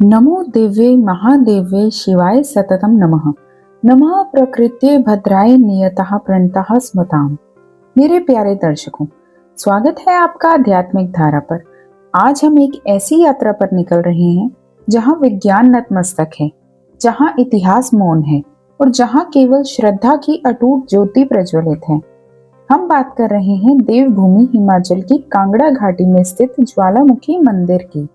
नमो दिव्ये महादेव्ये शिवाय सततम नमः। नमः प्रकृत्ये भद्राय नियतः प्रणतः स्मताम। मेरे प्यारे दर्शकों, स्वागत है आपका आध्यात्मिक धारा पर। आज हम एक ऐसी यात्रा पर निकल रहे हैं जहां विज्ञान नतमस्तक है, जहां इतिहास मौन है और जहां केवल श्रद्धा की अटूट ज्योति प्रज्वलित है। हम बात कर रहे हैं देवभूमि हिमाचल की कांगड़ा घाटी में स्थित ज्वालामुखी मंदिर की।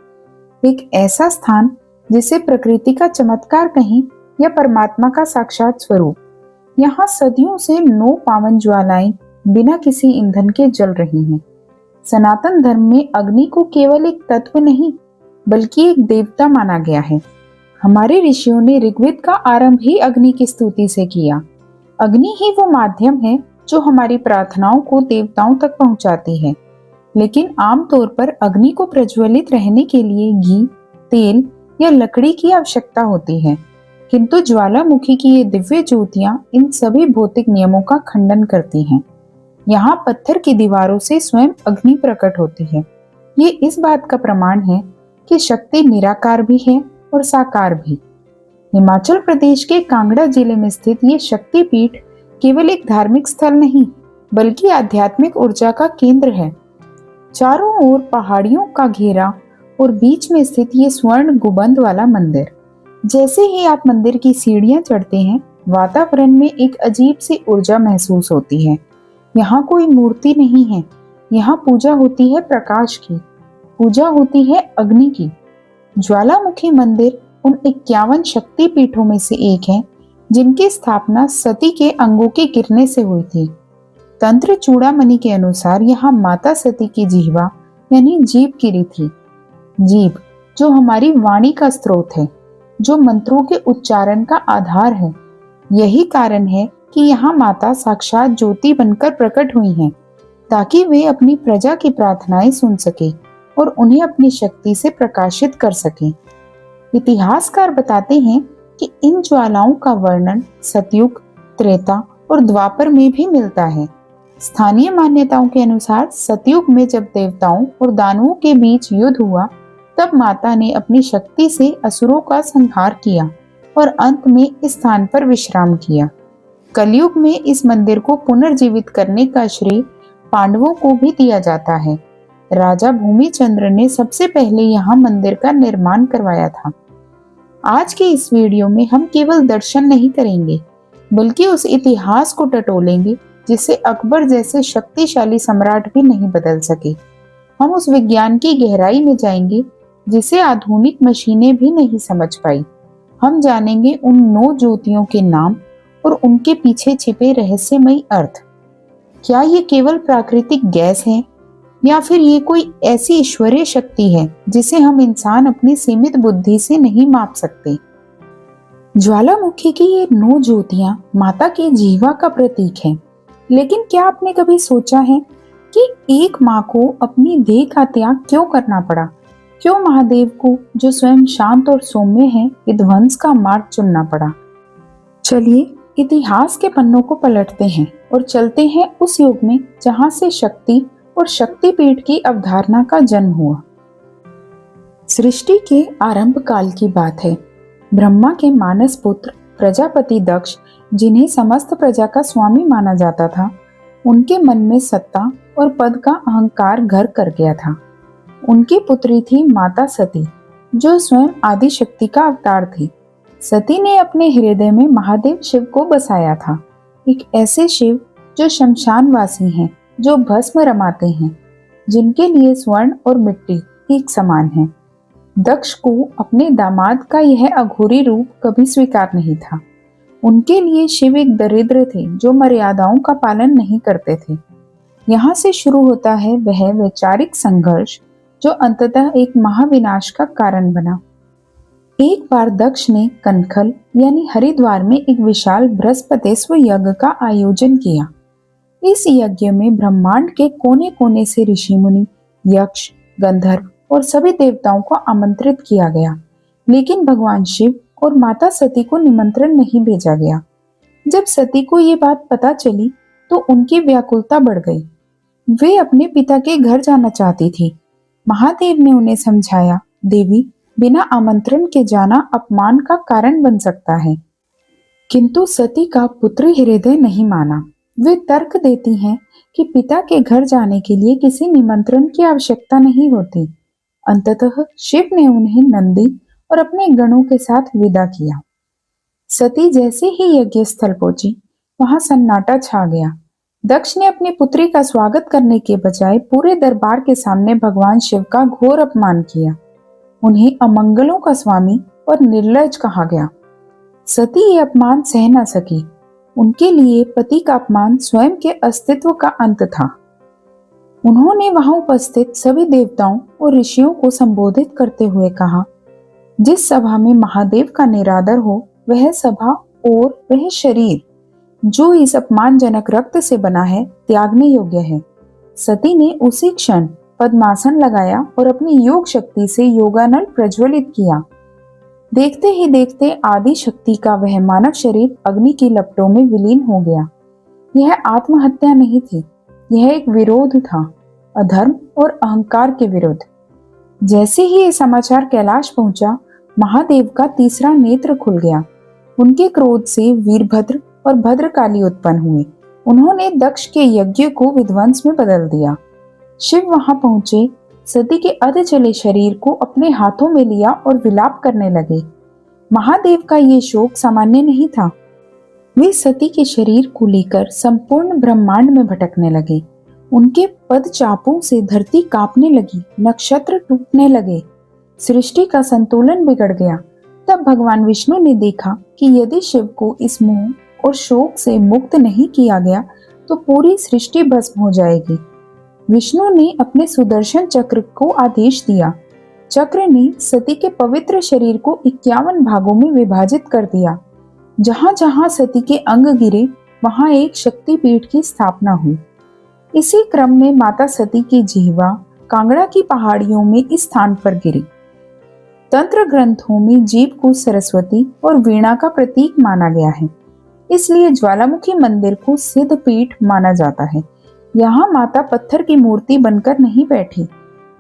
एक ऐसा स्थान जिसे प्रकृति का चमत्कार कहें या परमात्मा का साक्षात स्वरूप। यहाँ सदियों से 9 पावन ज्वालाएं बिना किसी ईंधन के जल रही हैं। सनातन धर्म में अग्नि को केवल एक तत्व नहीं बल्कि एक देवता माना गया है। हमारे ऋषियों ने ऋग्वेद का आरंभ ही अग्नि की स्तुति से किया। अग्नि ही वो माध्यम है जो हमारी प्रार्थनाओं को देवताओं तक पहुंचाती है। लेकिन आमतौर पर अग्नि को प्रज्वलित रहने के लिए घी, तेल या लकड़ी की आवश्यकता होती है, किंतु ज्वालामुखी की ये दिव्य ज्योतियां इन सभी भौतिक नियमों का खंडन करती हैं। यहाँ पत्थर की दीवारों से स्वयं अग्नि प्रकट होती है। ये इस बात का प्रमाण है कि शक्ति निराकार भी है और साकार भी। हिमाचल प्रदेश के कांगड़ा जिले में स्थित ये शक्ति पीठ केवल एक धार्मिक स्थल नहीं बल्कि आध्यात्मिक ऊर्जा का केंद्र है। चारों ओर पहाड़ियों का घेरा और बीच में स्थित ये स्वर्ण गुंबद वाला मंदिर। जैसे ही आप मंदिर की सीढ़ियां चढ़ते हैं, वातावरण में एक अजीब सी ऊर्जा महसूस होती है। यहाँ कोई मूर्ति नहीं है, यहाँ पूजा होती है प्रकाश की, पूजा होती है अग्नि की। ज्वालामुखी मंदिर उन 51 शक्ति पीठों में से एक है जिनकी स्थापना सती के अंगों के गिरने से हुई थी। तंत्र चूड़ामणि के अनुसार यहाँ माता सती की जिह्वा यानी जीभ गिरी थी। जीभ जो हमारी वाणी का स्रोत है, जो मंत्रों के उच्चारण का आधार है। यही कारण है कि यहाँ माता साक्षात ज्योति बनकर प्रकट हुई हैं, ताकि वे अपनी प्रजा की प्रार्थनाएं सुन सके और उन्हें अपनी शक्ति से प्रकाशित कर सके। इतिहासकार बताते हैं कि इन ज्वालाओं का वर्णन सतयुग, त्रेता और द्वापर में भी मिलता है। स्थानीय मान्यताओं के अनुसार सतयुग में जब देवताओं और दानवों के बीच युद्ध हुआ, तब माता ने अपनी शक्ति से असुरों का संहार किया और अंत में इस स्थान पर विश्राम किया। कलयुग में इस मंदिर को पुनर्जीवित करने का श्रेय पांडवों को भी दिया जाता है। राजा भूमिचंद्र ने सबसे पहले यहाँ मंदिर का निर्माण करवाया था। आज के इस वीडियो में हम केवल दर्शन नहीं करेंगे बल्कि उस इतिहास को टटोलेंगे जिसे अकबर जैसे शक्तिशाली सम्राट भी नहीं बदल सके। हम उस विज्ञान की गहराई में जाएंगे जिसे आधुनिक मशीनें भी नहीं समझ पाई। हम जानेंगे उन 9 ज्योतियों के नाम और उनके पीछे छिपे रहस्यमयी अर्थ। क्या ये केवल प्राकृतिक गैस है या फिर ये कोई ऐसी ईश्वरीय शक्ति है जिसे हम इंसान अपनी सीमित बुद्धि से नहीं माप सकते। ज्वालामुखी की ये 9 ज्योतियां माता की जीवा का प्रतीक है। लेकिन क्या आपने कभी सोचा है कि एक माँ को अपनी देह का त्याग क्यों करना पड़ा? क्यों महादेव को, जो स्वयं शांत और सौम्य है, विध्वंस का मार्ग चुनना पड़ा? चलिए इतिहास के पन्नों को पलटते हैं और चलते हैं उस युग में जहां से शक्ति और शक्तिपीठ की अवधारणा का जन्म हुआ। सृष्टि के आरंभ काल की बात है। ब्रह्मा के मानस पुत्र प्रजापति दक्ष, जिन्हें समस्त प्रजा का स्वामी माना जाता था, उनके मन में सत्ता और पद का अहंकार घर कर गया था। उनकी पुत्री थी माता सती, जो स्वयं आदि शक्ति का अवतार थी। सती ने अपने हृदय में महादेव शिव को बसाया था, एक ऐसे शिव जो शमशानवासी हैं, जो भस्म रमाते हैं, जिनके लिए स्वर्ण और मिट्टी एक समान है। दक्ष को अपने दामाद का यह अघोरी रूप कभी स्वीकार नहीं था। उनके लिए शिव एक दरिद्र थे जो मर्यादाओं का पालन नहीं करते थे। यहाँ से शुरू होता है वह वैचारिक संघर्ष जो अंततः एक महाविनाश का कारण बना। एक बार दक्ष ने कनखल यानी हरिद्वार में एक विशाल बृहस्पतिस्व यज्ञ का आयोजन किया। इस यज्ञ में ब्रह्मांड के कोने कोने से ऋषि मुनि, यक्ष, गंधर्व और सभी देवताओं को आमंत्रित किया गया, लेकिन भगवान शिव और माता सती को निमंत्रण नहीं भेजा गया। जब सती को ये बात पता चली तो उनकी व्याकुलता बढ़ गई। वे अपने पिता के घर जाना चाहती थी। महादेव ने उन्हें समझाया, देवी, बिना आमंत्रण के जाना अपमान का कारण बन सकता है। किंतु सती का पुत्री हृदय नहीं माना। वे तर्क देती हैं कि पिता के घर जाने के लिए किसी निमंत्रण की आवश्यकता नहीं होती। अंततः शिव ने उन्हें नंदी और अपने गणों के साथ विदा किया। सती जैसे ही यज्ञ स्थल पहुंची, वहां सन्नाटा छा गया। दक्ष ने अपनी पुत्री का स्वागत करने के बजाय पूरे दरबार के सामने भगवान शिव का घोर अपमान किया। उन्हें अमंगलों का स्वामी और निर्लज कहा गया। सती ये अपमान सह न सकी। उनके लिए पति का अपमान स्वयं के अस्तित्व का अंत था। उन्होंने वहां उपस्थित सभी देवताओं और ऋषियों को संबोधित करते हुए कहा, जिस सभा में महादेव का निरादर हो, वह सभा और वह शरीर जो इस अपमानजनक रक्त से बना है, त्यागने योग्य है। सती ने उसी क्षण पद्मासन लगाया और अपनी योग शक्ति से योगानल प्रज्वलित किया। देखते ही देखते आदि शक्ति का वह मानव शरीर अग्नि की लपटों में विलीन हो गया। यह आत्महत्या नहीं थी, यह एक विरोध था, अधर्म और अहंकार के विरुद्ध। जैसे ही ये समाचार कैलाश पहुंचा, महादेव का तीसरा नेत्र खुल गया। उनके क्रोध से वीरभद्र और भद्रकाली उत्पन्न हुए। उन्होंने दक्ष के यज्ञ को विध्वंस में बदल दिया। शिव वहां पहुंचे, सती के अध चले शरीर को अपने हाथों में लिया और विलाप करने लगे। महादेव का ये शोक सामान्य नहीं था। वे सती के शरीर को लेकर संपूर्ण ब्रह्मांड में भटकने लगे। उनके पद चापों से धरती कांपने लगी, नक्षत्र टूटने लगे, सृष्टि का संतुलन बिगड़ गया। तब भगवान विष्णु ने देखा कि यदि शिव को इस मोह और शोक से मुक्त नहीं किया गया तो पूरी सृष्टि भस्म हो जाएगी। विष्णु ने अपने सुदर्शन चक्र को आदेश दिया। चक्र ने सती के पवित्र शरीर को 51 भागों में विभाजित कर दिया। जहां जहां सती के अंग गिरे, वहां एक शक्तिपीठ की स्थापना हुई। इसी क्रम में माता सती की जिह्वा कांगड़ा की पहाड़ियों में इस स्थान पर गिरी। तंत्र ग्रंथों में जीभ को सरस्वती और वीणा का प्रतीक माना गया है, इसलिए ज्वालामुखी मंदिर को सिद्ध पीठ माना जाता है। यहाँ माता पत्थर की मूर्ति बनकर नहीं बैठी,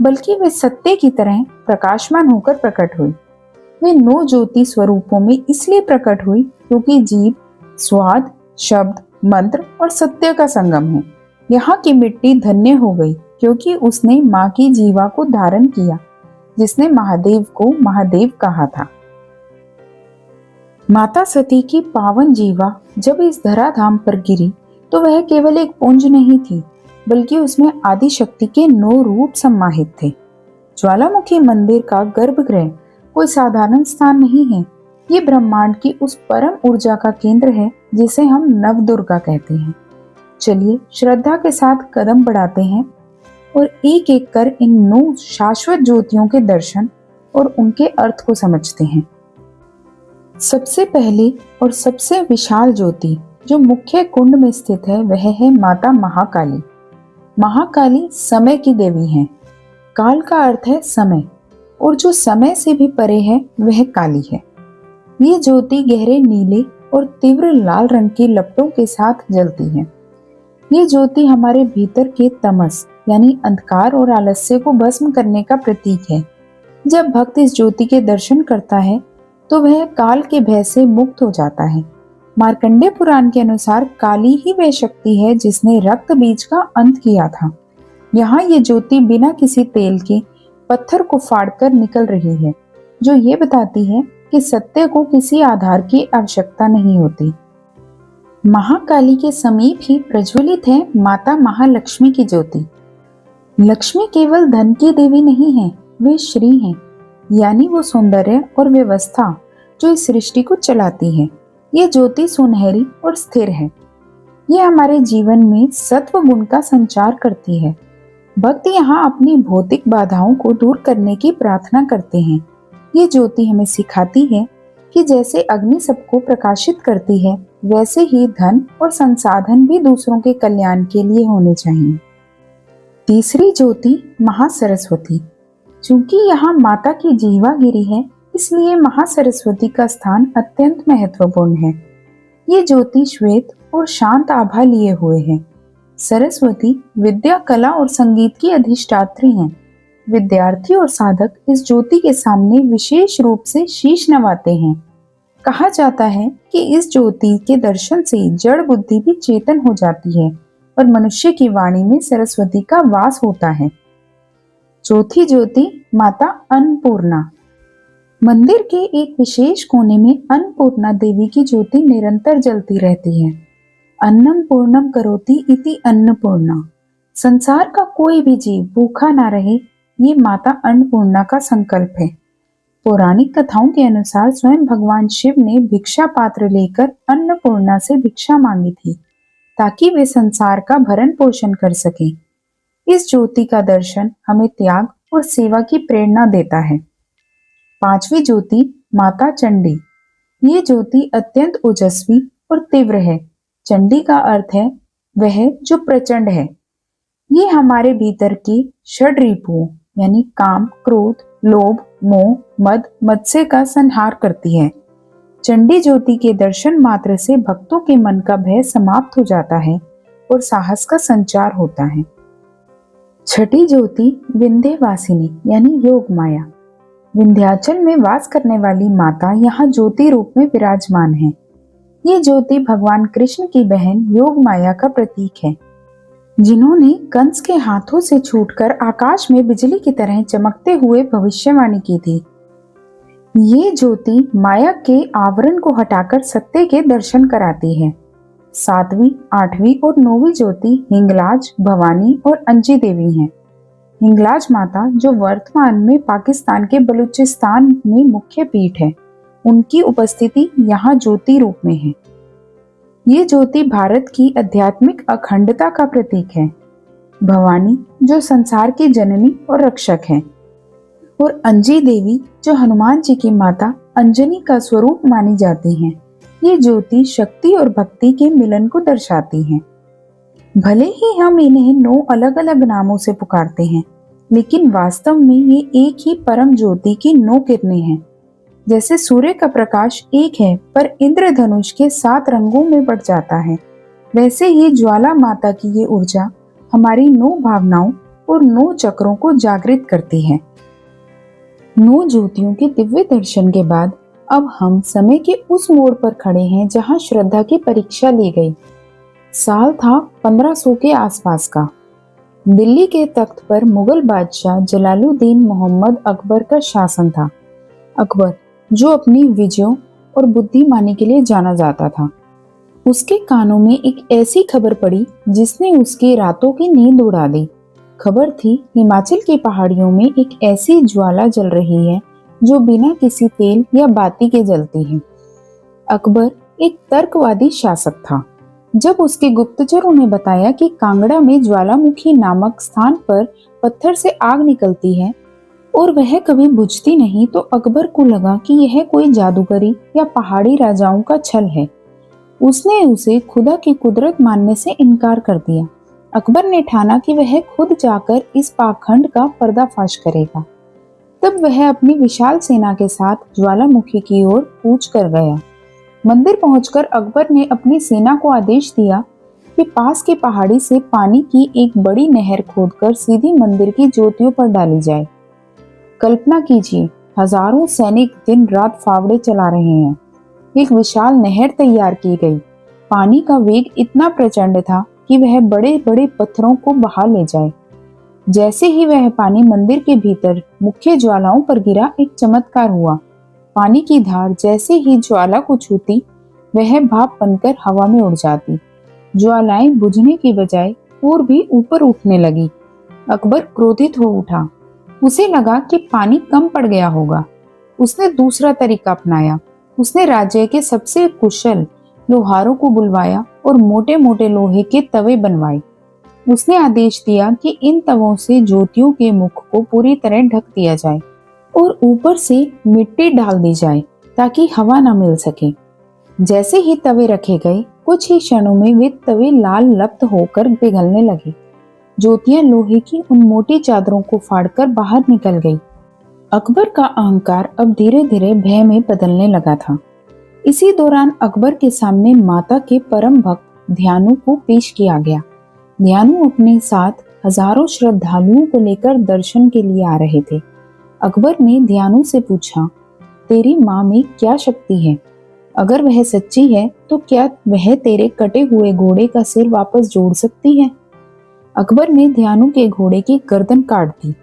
बल्कि वे सत्य की तरह प्रकाशमान होकर प्रकट हुई। वे 9 ज्योति स्वरूपों में इसलिए प्रकट हुई क्योंकि जीभ स्वाद, शब्द, मंत्र और सत्य का संगम है। यहाँ की मिट्टी धन्य हो गई क्योंकि उसने माँ की जीवा को धारण किया, जिसने महादेव को महादेव कहा था। माता सती की पावन जीवा जब इस धराधाम पर गिरी तो वह केवल एक पुंज नहीं थी, बल्कि उसमें आदि शक्ति के 9 रूप सम्माहित थे। ज्वालामुखी मंदिर का गर्भगृह कोई साधारण स्थान नहीं है। ये ब्रह्मांड की उस परम ऊर्जा का केंद्र है जिसे हम नवदुर्गा कहते हैं। चलिए श्रद्धा के साथ कदम बढ़ाते हैं और एक एक कर इन 9 शाश्वत ज्योतियों के दर्शन और उनके अर्थ को समझते हैं। सबसे पहले और सबसे विशाल ज्योति जो मुख्य कुंड में स्थित है, वह है माता महाकाली। महाकाली समय की देवी हैं। काल का अर्थ है समय, और जो समय से भी परे है वह काली है। ये ज्योति गहरे नीले और तीव्र लाल रंग की लपटों के साथ जलती है। ये ज्योति हमारे भीतर के तमस यानी अंधकार और आलस्य को भस्म करने का प्रतीक है। जब भक्त इस ज्योति के दर्शन करता है तो वह काल के भय से मुक्त हो जाता है। मार्कंडेय पुराण के अनुसार काली ही वह शक्ति है जिसने रक्त बीज का अंत किया था। यहाँ ये ज्योति बिना किसी तेल के पत्थर को फाड़कर निकल रही है, जो ये बताती है कि सत्य को किसी आधार की आवश्यकता नहीं होती। महाकाली के समीप ही प्रज्वलित है माता महालक्ष्मी की ज्योति। लक्ष्मी केवल धन की देवी नहीं है, वे श्री हैं, यानी वो सौंदर्य और व्यवस्था जो इस सृष्टि को चलाती है। ये ज्योति सुनहरी और स्थिर है। ये हमारे जीवन में सत्व गुण का संचार करती है। भक्त यहाँ अपनी भौतिक बाधाओं को दूर करने की प्रार्थना करते हैं। ये ज्योति हमें सिखाती है कि जैसे अग्नि सबको प्रकाशित करती है, वैसे ही धन और संसाधन भी दूसरों के कल्याण के लिए होने चाहिए। तीसरी ज्योति महासरस्वती। चूंकि यहाँ माता की जीवा गिरी है, इसलिए महासरस्वती का स्थान अत्यंत महत्वपूर्ण है। ये ज्योति श्वेत और शांत आभा लिए हुए है। सरस्वती विद्या, कला और संगीत की अधिष्ठात्री हैं। विद्यार्थी और साधक इस ज्योति के सामने विशेष रूप से शीश नवाते हैं। कहा जाता है कि इस ज्योति के दर्शन से जड़ बुद्धि भी चेतन हो जाती है और मनुष्य की वाणी में सरस्वती का वास होता है। चौथी ज्योति माता अन्नपूर्णा। मंदिर के एक विशेष कोने में अन्नपूर्णा देवी की ज्योति निरंतर जलती रहती है। अन्नम पूर्णम करोति इति अन्नपूर्णा। संसार का कोई भी जीव भूखा ना रहे, ये माता अन्नपूर्णा का संकल्प है। पौराणिक कथाओं के अनुसार स्वयं भगवान शिव ने भिक्षा पात्र लेकर अन्नपूर्णा से भिक्षा मांगी थी ताकि वे संसार का भरण पोषण कर सके। इस ज्योति का दर्शन हमें त्याग और सेवा की प्रेरणा देता है। पांचवी ज्योति माता चंडी। ये ज्योति अत्यंत ओजस्वी और तीव्र है। चंडी का अर्थ है वह जो प्रचंड है। ये हमारे भीतर की षड रिपुओं यानी काम, क्रोध, लोभ, मोह, मद, मत्स्य का संहार करती है। चंडी ज्योति के दर्शन मात्र से भक्तों के मन का भय समाप्त हो जाता है और साहस का संचार होता है। छठी ज्योति विंध्यवासिनी यानी योग माया। विंध्याचल में वास करने वाली माता यहाँ ज्योति रूप में विराजमान है। ये ज्योति भगवान कृष्ण की बहन योग माया का प्रतीक है, जिन्होंने कंस के हाथों से छूटकर आकाश में बिजली की तरह चमकते हुए भविष्यवाणी की थी। ये ज्योति माया के आवरण को हटाकर सत्य के दर्शन कराती है। सातवीं, आठवीं और नौवीं ज्योति हिंगलाज, भवानी और अंजी देवी हैं। हिंगलाज माता, जो वर्तमान में पाकिस्तान के बलूचिस्तान में मुख्य पीठ है, उनकी उपस्थिति यहाँ ज्योति रूप में है। ये ज्योति भारत की आध्यात्मिक अखंडता का प्रतीक है। भवानी, जो संसार की जननी और रक्षक है, और अंजी देवी, जो हनुमान जी की माता अंजनी का स्वरूप मानी जाती हैं। ये ज्योति शक्ति और भक्ति के मिलन को दर्शाती हैं। भले ही हम इन्हें 9 अलग अलग नामों से पुकारते हैं, लेकिन वास्तव में ये एक ही परम ज्योति की 9 किरणें हैं। जैसे सूर्य का प्रकाश एक है पर इंद्रधनुष के 7 रंगों में बढ़ जाता है, वैसे ही ज्वाला माता की ये ऊर्जा हमारी 9 भावनाओं और 9 चक्रों को जागृत करती है। 9 ज्योतियों के दिव्य दर्शन के बाद अब हम समय के उस मोड़ पर खड़े हैं जहां श्रद्धा की परीक्षा ली गई। साल था 1500 के आसपास का। दिल्ली के तख्त पर मुगल बादशाह जलालुद्दीन मोहम्मद अकबर का शासन था। अकबर, जो अपनी विजयों और बुद्धिमानी के लिए जाना जाता था, उसके कानों में एक ऐसी खबर पड़ी जिसने उसकी रातों की नींद उड़ा दी। खबर थी हिमाचल की पहाड़ियों में एक ऐसी ज्वाला जल रही है जो बिना किसी तेल या बाती के जलती है। अकबर एक तर्कवादी शासक था। जब उसके गुप्तचरों ने बताया कि कांगड़ा में ज्वालामुखी नामक स्थान पर पत्थर से आग निकलती है और वह कभी बुझती नहीं, तो अकबर को लगा कि यह कोई जादूगरी या पहाड़ी राजाओं का छल है। उसने उसे खुदा की कुदरत मानने से इनकार कर दिया। अकबर ने ठाना कि वह खुद जाकर इस पाखंड का पर्दाफाश करेगा। तब वह अपनी विशाल सेना के साथ ज्वालामुखी की ओर कूच कर गया। मंदिर पहुंचकर अकबर ने अपनी सेना को आदेश दिया कि पास की पहाड़ी से पानी की एक बड़ी नहर खोदकर सीधी मंदिर की ज्योतियों पर डाली जाए। कल्पना कीजिए, हजारों सैनिक दिन रात फावड़े चला रहे हैं। एक विशाल नहर तैयार की गई। पानी का वेग इतना प्रचंड था कि वह बड़े बड़े पत्थरों को बहा ले जाए। जैसे ही वह पानी मंदिर के भीतर मुख्य ज्वालाओं पर गिरा, एक चमत्कार हुआ। पानी की धार जैसे ही ज्वाला को छूती, वह भाप बनकर हवा में उड़ जाती। ज्वालाएं बुझने की बजाय और भी ऊपर उठने लगी। अकबर क्रोधित हो उठा। उसे लगा कि पानी कम पड़ गया होगा। उसने दूसरा तरीका अपनाया। उसने राज्य के सबसे कुशल लोहारों को बुलवाया और मोटे मोटे लोहे के तवे बनवाए। उसने आदेश दिया कि इन तवों से ज्योतियों के मुख को पूरी तरह ढक दिया जाए और ऊपर से मिट्टी डाल दी जाए ताकि हवा न मिल सके। जैसे ही तवे रखे गए, कुछ ही क्षणों में वे तवे लाल लप्त होकर पिघलने लगे। ज्योतियां लोहे की उन मोटी चादरों को फाड़कर बाहर निकल गई। अकबर का अहंकार अब धीरे धीरे भय में बदलने लगा था। इसी दौरान अकबर के सामने माता के परम भक्त ध्यानु को पेश किया गया। ध्यानु अपने साथ हजारों श्रद्धालुओं को लेकर दर्शन के लिए आ रहे थे। अकबर ने ध्यानु से पूछा, तेरी माँ में क्या शक्ति है? अगर वह सच्ची है तो क्या वह तेरे कटे हुए घोड़े का सिर वापस जोड़ सकती है? अकबर ने ध्यानु के घोड़े की गर्दन काट दी।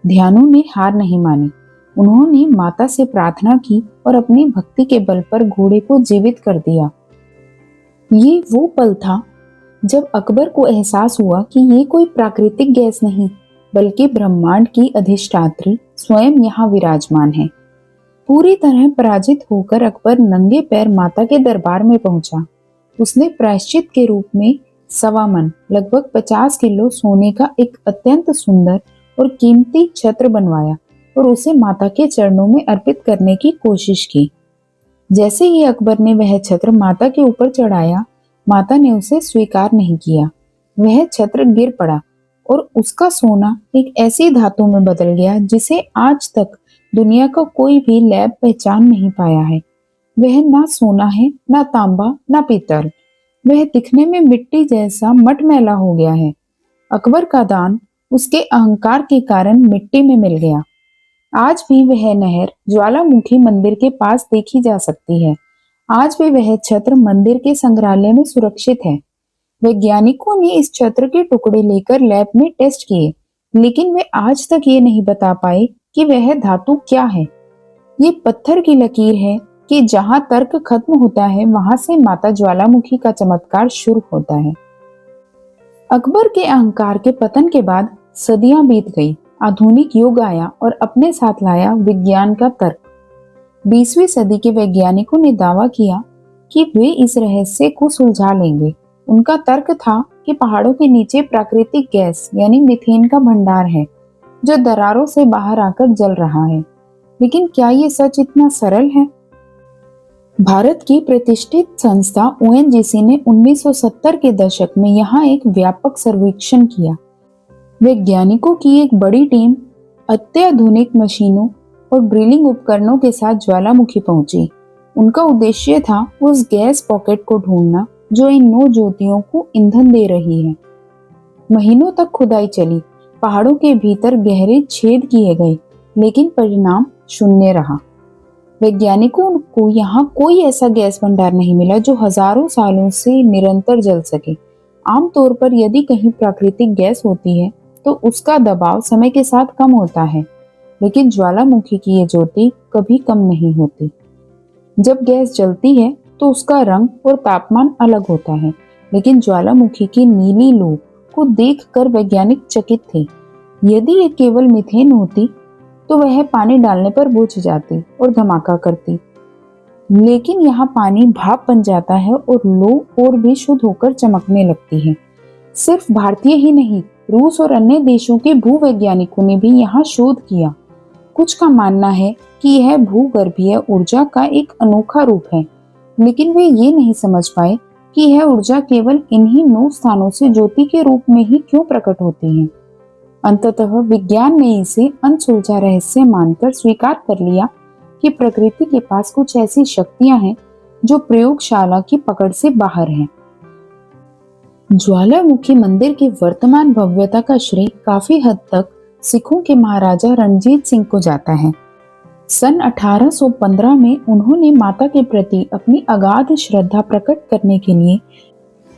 ध्यानु ने हार नहीं मानी। उन्होंने माता से प्रार्थना की और अपनी भक्ति के बल पर घोड़े को जीवित कर दिया। ये वो पल था जब अकबर को एहसास हुआ कि ये कोई प्राकृतिक गैस नहीं, बल्कि ब्रह्मांड की अधिष्ठात्री स्वयं यहाँ विराजमान है। पूरी तरह पराजित होकर अकबर नंगे पैर माता के दरबार में पहुंचा। उसने प्रायश्चित के रूप में 1.25 मन लगभग 50 किलो सोने का एक अत्यंत सुंदर और कीमती छत्र बनवाया और उसे माता के चरणों में अर्पित करने की कोशिश की। जैसे ही अकबर ने वह छत्र माता के ऊपर चढ़ाया, माता ने उसे स्वीकार नहीं किया। वह छत्र गिर पड़ा और उसका सोना एक ऐसी धातु में बदल गया जिसे आज तक दुनिया का कोई भी लैब पहचान नहीं पाया है। वह ना सोना है, ना तांबा, ना पीतल। वह दिखने में मिट्टी जैसा मटमैला हो गया है। अकबर का दान उसके अहंकार के कारण मिट्टी में मिल गया। आज भी वह नहर ज्वालामुखी मंदिर के पास देखी जा सकती है। आज भी वह छत्र मंदिर के संग्रहालय में सुरक्षित है। वैज्ञानिकों ने इस छत्र के टुकड़े लेकर लैब में टेस्ट किए, लेकिन वे आज तक ये नहीं बता पाए कि वह धातु क्या है। ये पत्थर की लकीर है कि जहां तर्क खत्म होता है, वहां से माता ज्वालामुखी का चमत्कार शुरू होता है। अकबर के अहंकार के पतन के बाद सदियां बीत गई। आधुनिक युग आया और अपने साथ लाया विज्ञान का तर्क। 20वीं सदी के वैज्ञानिकों ने दावा किया कि वे इस रहस्य को सुलझा लेंगे। उनका तर्क था कि पहाड़ों के नीचे प्राकृतिक गैस यानी मीथेन का भंडार है, जो दरारों से बाहर आकर जल रहा है। लेकिन क्या ये सच इतना सरल है? भारत की प्रतिष्ठित संस्था ओएनजीसी ने 1970 के दशक में यहाँ एक व्यापक सर्वेक्षण किया। वैज्ञानिकों की एक बड़ी टीम अत्याधुनिक मशीनों और ड्रिलिंग उपकरणों के साथ ज्वालामुखी पहुंची। उनका उद्देश्य था उस गैस पॉकेट को ढूंढना जो इन 9 ज्योतियों को ईंधन दे रही है। महीनों तक खुदाई चली, पहाड़ों के भीतर गहरे छेद किए गए, लेकिन परिणाम शून्य रहा। वैज्ञानिकों को यहाँ कोई ऐसा गैस भंडार नहीं मिला जो हजारों सालों से निरंतर जल सके। आमतौर पर यदि कहीं प्राकृतिक गैस होती है तो उसका दबाव समय के साथ कम होता है, लेकिन ज्वालामुखी की ये ज्योति कभी कम नहीं होती। जब गैस जलती है तो उसका रंग और तापमान अलग होता है, लेकिन ज्वालामुखी की नीली लू को देखकर वैज्ञानिक चकित थे। यदि ये केवल मीथेन होती तो वह पानी डालने पर बुझ जाती और धमाका करती, लेकिन यहाँ पानी भाप बन जाता है और लौ और भी शुद्ध होकर चमकने लगती है। सिर्फ भारतीय ही नहीं, रूस और अन्य देशों के भूवैज्ञानिकों ने भी यहाँ शोध किया। कुछ का मानना है कि यह भूगर्भीय ऊर्जा का एक अनोखा रूप है, लेकिन वे ये नहीं समझ पाए कि यह ऊर्जा केवल इन्हीं 9 स्थानों से ज्योति के रूप में ही क्यों प्रकट होती है। अंततः विज्ञान ने इसे अनसुलझा रहस्य मानकर स्वीकार कर लिया कि प्रकृति के पास कुछ ऐसी शक्तियां हैं जो प्रयोगशाला की पकड़ से बाहर हैं। ज्वालामुखी मंदिर की वर्तमान भव्यता का श्रेय काफी हद तक सिखों के महाराजा रणजीत सिंह को जाता है। सन 1815 में उन्होंने माता के प्रति अपनी अगाध श्रद्धा प्रकट करने के लिए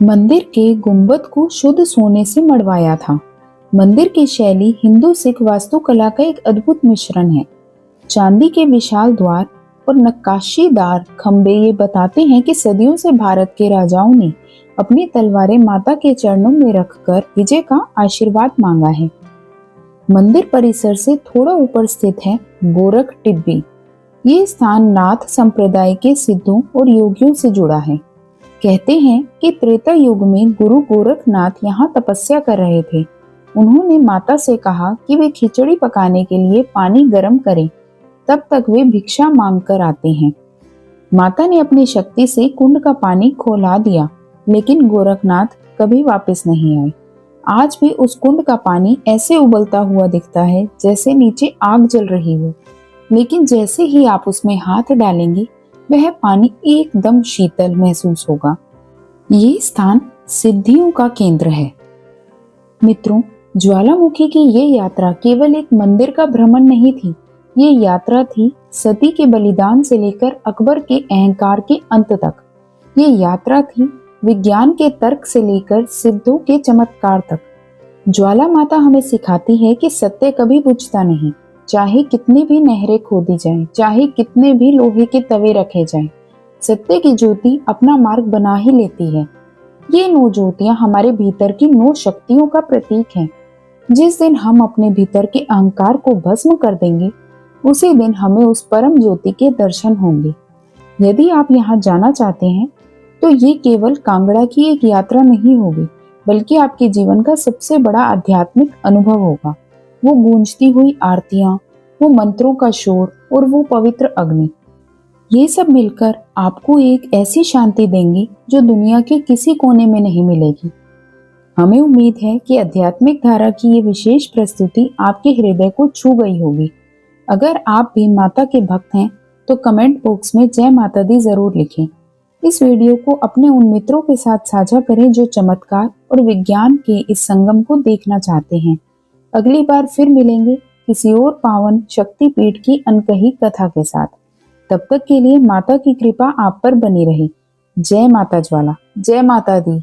मंदिर के गुंबद को शुद्ध सोने से मढ़वाया था। मंदिर की शैली हिंदू सिख वास्तुकला का एक अद्भुत मिश्रण है। चांदी के विशाल द्वार और नक्काशीदार खंबे ये बताते हैं कि सदियों से भारत के राजाओं ने अपनी तलवारें माता के चरणों में रखकर विजय का आशीर्वाद मांगा है। मंदिर परिसर से थोड़ा ऊपर स्थित है गोरख टिब्बी। ये स्थान नाथ संप्रदाय के सिद्धों और योगियों से जुड़ा है। कहते हैं कि त्रेता युग में गुरु गोरखनाथ यहाँ तपस्या कर रहे थे। उन्होंने माता से कहा कि वे खिचड़ी पकाने के लिए पानी गर्म करें, तब तक वे भिक्षा मांग कर आते हैं। माता ने अपनी शक्ति से कुंड का पानी खौला दिया, लेकिन गोरखनाथ कभी वापस नहीं आए। आज भी उस कुंड का पानी ऐसे उबलता हुआ दिखता है जैसे नीचे आग जल रही हो, लेकिन जैसे ही आप उसमें हाथ डालेंगे वह पानी एकदम शीतल महसूस होगा। ये स्थान सिद्धियों का केंद्र है। मित्रों, ज्वालामुखी की ये यात्रा केवल एक मंदिर का भ्रमण नहीं थी, ये यात्रा थी सती के बलिदान से लेकर अकबर के अहंकार के अंत तक। ये यात्रा थी विज्ञान के तर्क से लेकर सिद्धों के चमत्कार तक। ज्वाला माता हमें सिखाती है कि सत्य कभी बुझता नहीं, चाहे कितनी भी नहरें खोदी जाएं, चाहे कितने भी लोहे के तवे रखे जाएं, सत्य की ज्योति अपना मार्ग बना ही लेती है। ये 9 ज्योतियां हमारे भीतर की 9 शक्तियों का प्रतीक हैं। जिस दिन हम अपने भीतर के अहंकार को भस्म कर देंगे, उसी दिन हमें उस परम ज्योति के दर्शन होंगे। यदि आप यहाँ जाना चाहते हैं, तो ये केवल कांगड़ा की एक यात्रा नहीं होगी, बल्कि आपके जीवन का सबसे बड़ा आध्यात्मिक अनुभव होगा। वो गूंजती हुई आरतियां, वो मंत्रों का शोर और वो पवित्र अग्नि, ये सब मिलकर आपको एक ऐसी शांति देंगी जो दुनिया के किसी कोने में नहीं मिलेगी। हमें उम्मीद है कि आध्यात्मिक धारा की ये विशेष प्रस्तुति आपके हृदय को छू गई होगी। अगर आप भी माता के भक्त हैं, तो कमेंट बॉक्स में जय माता दी जरूर लिखें। इस वीडियो को अपने उन मित्रों के साथ साझा करें जो चमत्कार और विज्ञान के इस संगम को देखना चाहते हैं। अगली बार फिर मिलेंगे किसी और पावन शक्तिपीठ की अनकही कथा के साथ। तब तक के लिए माता की कृपा आप पर बनी रहे। जय माता ज्वाला, जय माता दी।